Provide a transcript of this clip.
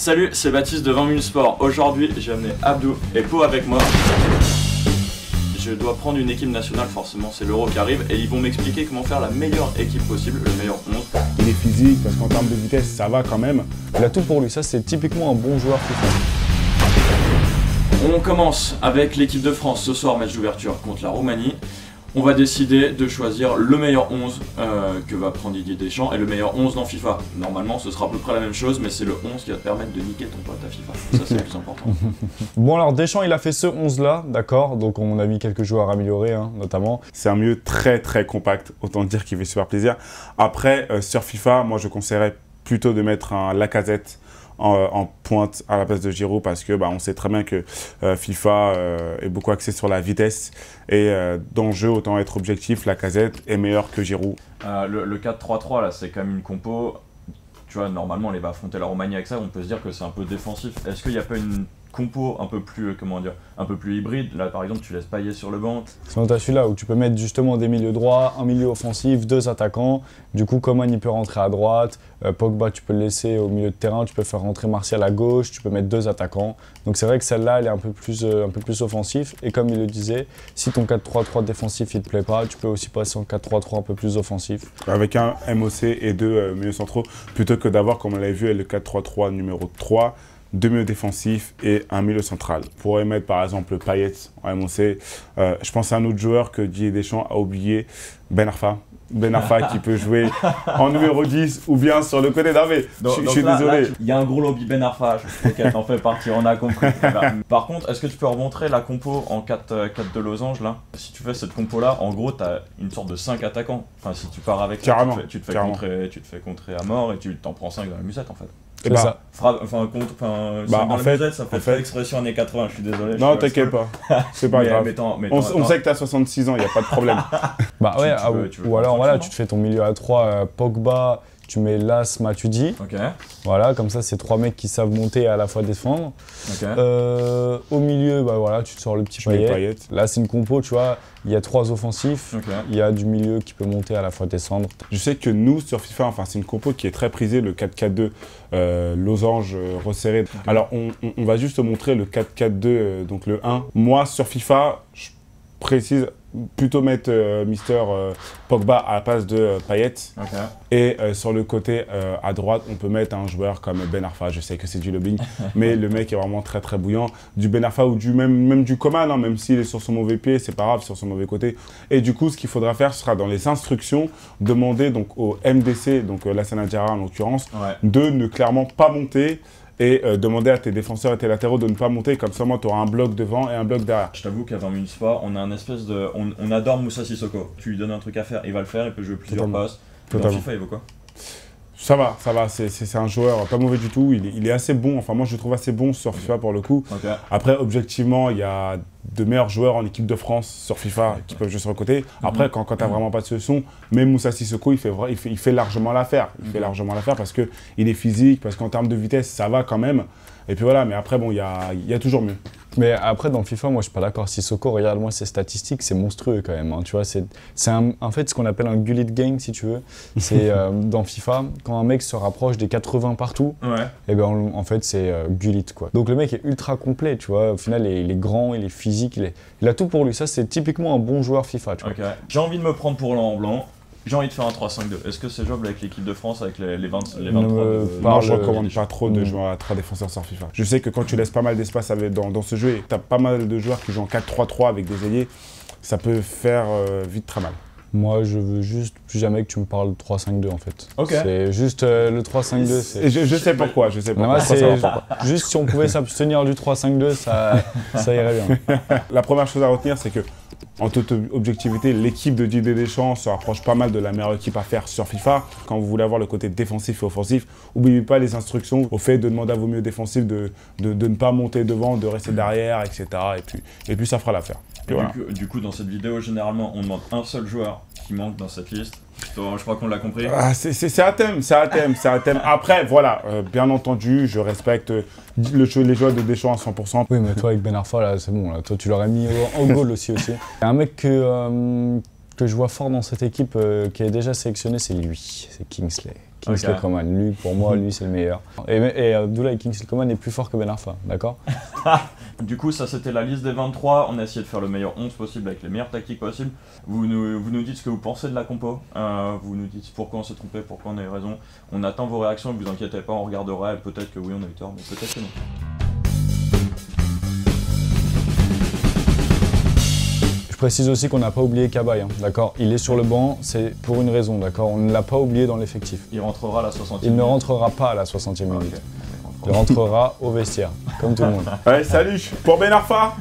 Salut, c'est Baptiste de 20 000 Sport. Aujourd'hui, j'ai amené Abdou et Po avec moi. Je dois prendre une équipe nationale, forcément, c'est l'Euro qui arrive, et ils vont m'expliquer comment faire la meilleure équipe possible, le meilleur 11. Il est physique, parce qu'en termes de vitesse, ça va quand même. Il a tout pour lui, ça c'est typiquement un bon joueur FIFA. On commence avec l'équipe de France ce soir, match d'ouverture contre la Roumanie. On va décider de choisir le meilleur 11 que va prendre Didier Deschamps et le meilleur 11 dans FIFA. Normalement, ce sera à peu près la même chose, mais c'est le 11 qui va te permettre de niquer ton pote à FIFA. Ça, c'est le plus important. Bon, alors Deschamps, il a fait ce 11-là, d'accord. Donc, on a mis quelques joueurs améliorés, hein, notamment. C'est un milieu très compact, autant dire qu'il fait super plaisir. Après, sur FIFA, moi je conseillerais plutôt de mettre un Lacazette en pointe à la place de Giroud parce que on sait très bien que FIFA est beaucoup axé sur la vitesse et dans le jeu, autant être objectif, Lacazette est meilleur que Giroud. Le 4-3-3, là, c'est quand même une compo. Tu vois, normalement, on va affronter la Roumanie avec ça, on peut se dire que c'est un peu défensif. Est-ce qu'il n'y a pas une compo un peu plus, un peu plus hybride? Là, par exemple, tu laisses Payet sur le banc. Sinon, tu as celui-là où tu peux mettre justement des milieux droits, un milieu offensif, deux attaquants. Du coup, Coman, il peut rentrer à droite. Pogba, tu peux le laisser au milieu de terrain. Tu peux faire rentrer Martial à gauche. Tu peux mettre deux attaquants. Donc, c'est vrai que celle-là, elle est un peu plus offensif. Et comme il le disait, si ton 4-3-3 défensif, il te plaît pas, tu peux aussi passer en 4-3-3 un peu plus offensif. Avec un MOC et deux milieux centraux, plutôt que d'avoir, comme on l'avait vu, le 4-3-3 numéro 3, deux milieux défensifs et un milieu central. On pourrait mettre par exemple Payet en MOC. Je pense à un autre joueur que Didier Deschamps a oublié, Ben Arfa. Ben Arfa qui peut jouer en numéro 10 ou bien sur le côté. Non mais je suis désolé. Il y a un gros lobby Ben Arfa, je sais qu'elle en fait partie, on a compris. Par contre, est-ce que tu peux remontrer la compo en 4 de losange là? Si tu fais cette compo là, en gros tu as une sorte de 5 attaquants. Enfin si tu pars avec ça, tu te fais contrer à mort et tu t'en prends 5 dans la musette en fait. C'est ça. En fait, ça fait expression années 80, je suis désolé. Non, t'inquiète pas, c'est pas grave. On sait que t'as 66 ans, il n'y a pas de problème. Bah ouais, ou alors voilà, tu te fais ton milieu à 3, Pogba, tu mets Las, Matuidi. Ok. Voilà, comme ça, c'est 3 mecs qui savent monter et à la fois défendre. Ok. Au milieu, bah voilà, tu te sors le petit Payet. Là, c'est une compo, tu vois, il y a 3 offensifs, il y a du milieu qui peut monter à la fois descendre. Je sais que nous, sur FIFA, enfin, c'est une compo qui est très prisée, le 4-4-2, losange resserré. Okay. Alors, on va juste te montrer le 4-4-2, donc le 1. Moi, sur FIFA, je précise plutôt mettre Mister Pogba à la place de Payet. Okay. Et sur le côté à droite, on peut mettre un joueur comme Ben Arfa. Je sais que c'est du lobbying, mais le mec est vraiment très bouillant. Du Ben Arfa ou même du Coman, hein, même s'il est sur son mauvais pied, c'est pas grave, sur son mauvais côté. Et du coup, ce qu'il faudra faire, ce sera dans les instructions, demander donc au MDC, donc Lassana Diarra en l'occurrence, de ne clairement pas monter et demander à tes défenseurs et tes latéraux de ne pas monter, comme ça, moi, tu auras un bloc devant et un bloc derrière. Je t'avoue qu'à 20 000 Sport, on a un espèce de... On adore Moussa Sissoko. Tu lui donnes un truc à faire, il va le faire, il peut jouer plusieurs passes. Dans FIFA, il vaut quoi? Ça va, c'est un joueur pas mauvais du tout, il est assez bon, enfin moi je le trouve assez bon sur FIFA pour le coup. Après, objectivement, il y a de meilleurs joueurs en équipe de France sur FIFA qui peuvent jouer sur le côté. Après, quand tu n'as vraiment pas de solution, même Moussa Sissoko, il fait largement l'affaire. Il fait largement l'affaire parce qu'il est physique, parce qu'en termes de vitesse, ça va quand même. Et puis voilà, mais après, bon, il y a toujours mieux. Mais après, dans FIFA, moi, je suis pas d'accord. Sissoko, regarde-moi ses statistiques, c'est monstrueux quand même. Hein, tu vois, c'est en fait ce qu'on appelle un gullit gang, si tu veux. C'est dans FIFA, quand un mec se rapproche des 80 partout, et ben en fait, c'est gullit, quoi. Donc le mec est ultra complet, tu vois. Au final, il est grand, il est physique, il a tout pour lui. Ça, c'est typiquement un bon joueur FIFA, tu vois. J'ai envie de me prendre pour l'an blanc. J'ai envie de faire un 3-5-2. Est-ce que c'est jouable avec l'équipe de France, avec les 23 Moi, je recommande pas trop de jouer à 3 défenseurs sur FIFA. Je sais que quand tu laisses pas mal d'espace dans ce jeu et que tu as pas mal de joueurs qui jouent en 4-3-3 avec des ailiers, ça peut faire vite très mal. Moi, je veux juste plus jamais que tu me parles de 3-5-2 en fait. C'est juste le 3-5-2. Je sais pourquoi, juste si on pouvait s'abstenir du 3-5-2, ça irait bien. La première chose à retenir, c'est que en toute objectivité, l'équipe de Didier Deschamps se rapproche pas mal de la meilleure équipe à faire sur FIFA. Quand vous voulez avoir le côté défensif et offensif, n'oubliez pas les instructions au fait de demander à vos milieux défensifs de ne pas monter devant, de rester derrière, etc. Et puis ça fera l'affaire. Voilà. Du coup, dans cette vidéo, généralement, on demande un seul joueur qui manque dans cette liste. Je crois qu'on l'a compris. C'est un thème. Après, voilà, bien entendu, je respecte les joueurs de Deschamps à 100%. Oui, mais toi, avec Ben Arfa, là, c'est bon. Là, toi, tu l'aurais mis en goal aussi. Il y a un mec que que je vois fort dans cette équipe qui est déjà sélectionnée, c'est lui, c'est Kingsley. Kingsley Ok. Coman, lui, pour moi, lui, c'est le meilleur. Et Abdoulaye Kingsley Coman est plus fort que Ben Arfa, d'accord? Du coup, ça c'était la liste des 23. On a essayé de faire le meilleur 11 possible avec les meilleures tactiques possibles. Vous nous dites ce que vous pensez de la compo. Vous nous dites pourquoi on s'est trompé, pourquoi on a eu raison. On attend vos réactions, ne vous inquiétez pas, on regardera. Et peut-être que oui, on a eu tort, mais peut-être que non. Je précise aussi qu'on n'a pas oublié Cabaye, hein, d'accord? Il est sur le banc, c'est pour une raison, d'accord? On ne l'a pas oublié dans l'effectif. Il rentrera à la 60e. Il ne rentrera pas à la 60e Ah, ok. minute. Il rentrera au vestiaire, comme tout le monde. Ouais, salut, pour Ben Arfa.